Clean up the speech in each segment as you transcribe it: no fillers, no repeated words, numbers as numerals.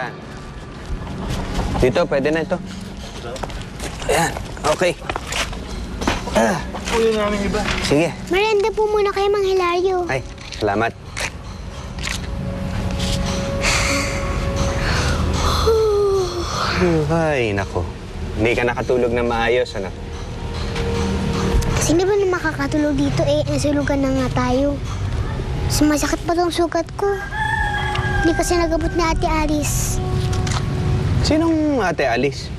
Saan? Dito, pwede na ito. Ayan, okay. Uwi namin iba. Sige. Merienda po muna kayo, Mang Hilario. Ay, salamat. Ay, nako. Hindi ka nakatulog na maayos, ano? Kasi di ba na makakatulog dito nasulugan na nga tayo. Sumasakit pa tong sugat ko. Hindi kasi nagabot ni Ate Alice. Sinong Ate Alice?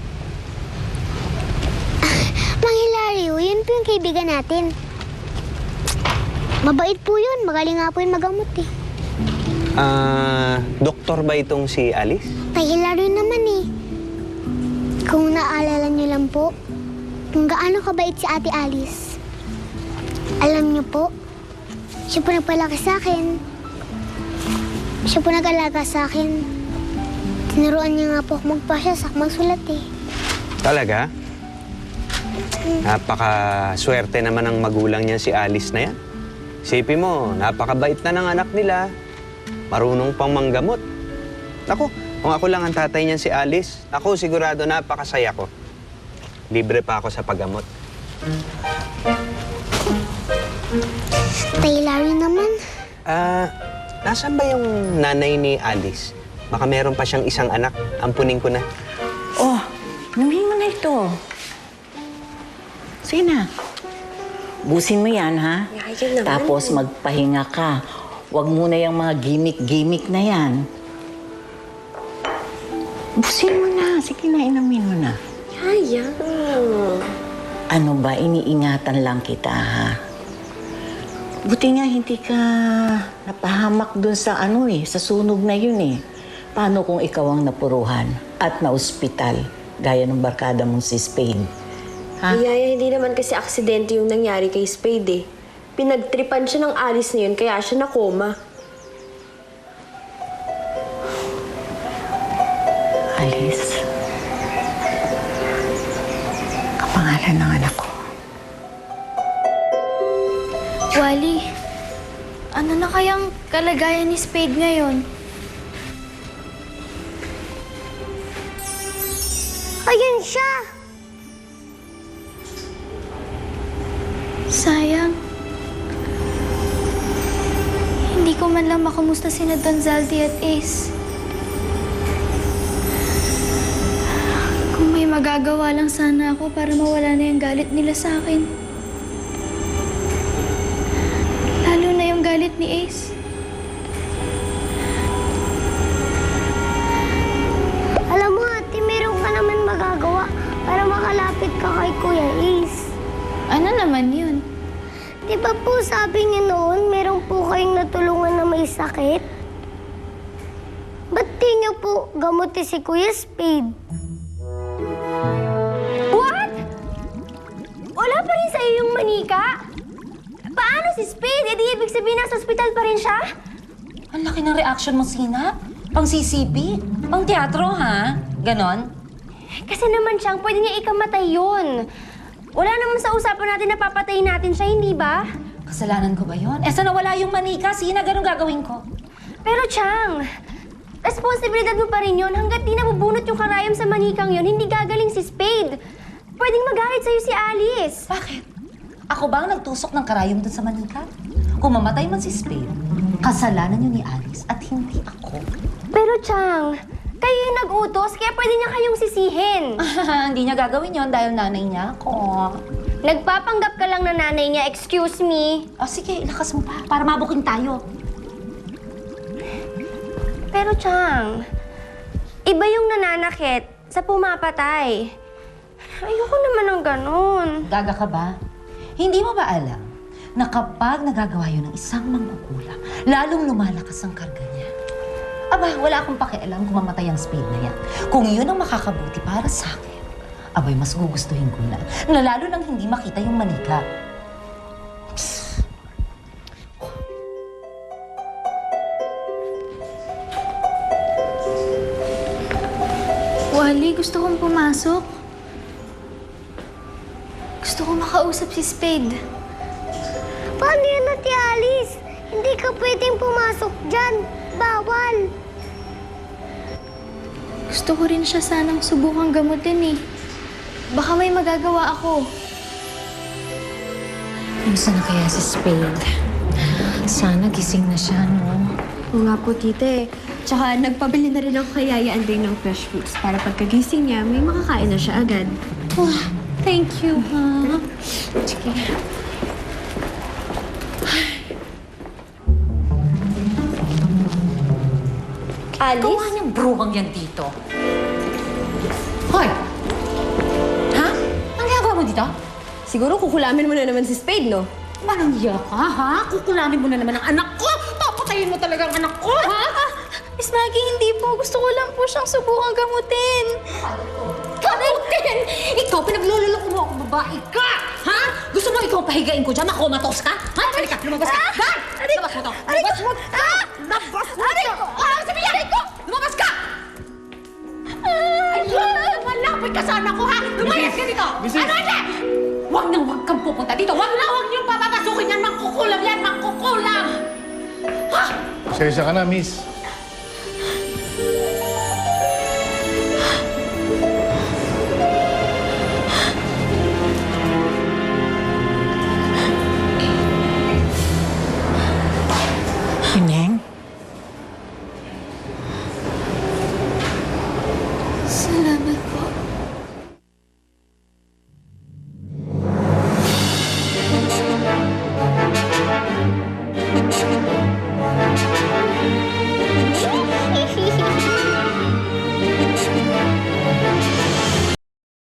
Mang Hilario, yun po yung kaibigan natin. Mabait po yun. Magaling nga po yun magamot eh. Doktor ba itong si Alice? Kay Hilario naman eh. Kung naalala niyo lang po, kung gaano kabait si Ate Alice. Alam niyo po, siya po nagpalaki sa akin. Siya po nag-alaga sa akin. Tinuruan niya nga po ako magpasya sa magsulat eh. Talaga? Napaka-swerte naman ang magulang niya si Alice na yan. Isipin mo, napakabait na ng anak nila. Marunong pang manggamot. Ako, kung ako lang ang tatay niyan si Alice, ako sigurado napakasaya ko. Libre pa ako sa paggamot. Tay Larry naman. Nasaan ba yung nanay ni Alice? Baka meron pa siyang isang anak. Ampunin ko na. Oh, inumin mo na ito. Sige na. Busin mo yan, ha? Tapos magpahinga ka. Huwag muna yung mga gimmick-gimmick na yan. Busin mo na. Sige na, inumin mo na. Yaya. Ano ba, iniingatan lang kita, ha? Buti nga hindi ka napahamak dun sa sa sunog na yun eh. Paano kung ikaw ang napuruhan at na-ospital, gaya ng barkada mong si Spade? Ha? Yaya, hindi naman kasi aksidente yung nangyari kay Spade eh. Pinagtripan siya ng Alice na yun, kaya siya nakoma. Alice. Kapangalan ng anak ko. Wally, ano na kayang kalagayan ni Spade ngayon? Ayun siya! Sayang. Hindi ko man lang makamusta sina Don Zaldi at Ace. Kung may magagawa lang sana ako para mawala na yung galit nila sa akin. Lalo na yung galit ni Ace. Alam mo, ate, meron ka naman magagawa para makalapit ka kay Kuya Ace. Ano naman yun? Di ba po sabi niyo noon, meron po kayong natulungan na may sakit? Ba't di niyo po gamutin si Kuya Spade? What? Wala pa rin sa iyo yung manika? Paano si Spade? Di ibig sabihin nasa ospital pa rin siya? Ang laki ng reaction mo, Sina. Pang CCP? Pang teatro, ha? Ganon? Kasi naman siyang pwede niya ikamatay yun. Wala naman sa usapan natin na papatayin natin siya, hindi ba? Kasalanan ko ba yun? Sa nawala yung manika, Sina, ganun gagawin ko. Pero Chang, responsibilidad mo pa rin yun. Hanggat di nabubunot yung karayom sa manikang yun, hindi gagaling si Spade. Pwedeng magalit sa'yo si Alice. Bakit? Ako ba ang nagtusok ng karayom dun sa manika? Kung mamatay man si Spade, kasalanan yun ni Alice at hindi ako. Pero Chang, kayo yung nag-utos, kaya pwede niya kayong sisihin. Hindi niya gagawin yon dahil nanay niya ako. Nagpapanggap ka lang na nanay niya, excuse me. Sige, ilakas mo pa para mabuking tayo. Pero Chang, iba yung nananakit sa pumapatay. Ayoko naman ng ganun. Gaga ka ba? Hindi mo ba alam na kapag nagagawa yun ng isang mangkukulam, lalong lumalakas ang karga niya? Aba, wala akong pakialam kung mamatay ang Spade na yan. Kung yun ang makakabuti para sa akin, abay, mas gugustuhin ko na lalo nang hindi makita yung manika. Wally, gusto kong pumasok. Gusto kong makausap si Spade. Paano yan, Ate Alice? Hindi ka pwedeng pumasok dyan. Bawal. Gusto ko rin siya sanang subukang gamutin eh. Baka may magagawa ako. Kamusta na kaya si Spade? Sana gising na siya, no? Oo nga po, tite. Tsaka nagpabili na rin ako kay Yaya Anday ng fresh fruits para pagkagising niya, may makakain na siya agad. Oh, thank you, ha? Sige. Alice? Gawa niyang bruhang yan dito. Hoy! Ha? Ang ginagawa mo dito? Siguro kukulamin mo na naman si Spade, no? Parang iya ka, ha? Kukulamin mo na naman ang anak ko! Papatayin mo talaga ang anak ko, ha? Miss Maggie, hindi po. Gusto ko lang po siyang subukang gamutin. Gamutin! Ikaw, pinaglululoko mo ako, babae ka! Ha? Gusto mo ikaw pahigain ko dyan? Makomatos ka? Ha? Halika, lumabas ka! Dan! Lumabas mo to! Lumabas mo to! Lumabas mo to! Ano sabihin? Lumabas ka! Ayun! Malapit ka sa anak ko, ha? Lumayas ka dito! Ano yan? Huwag nang huwag kang pupunta dito! Huwag niyong papapasukin yan! Mangkukulam yan! Mangkukulam! Ha? Pasensya ka na, miss.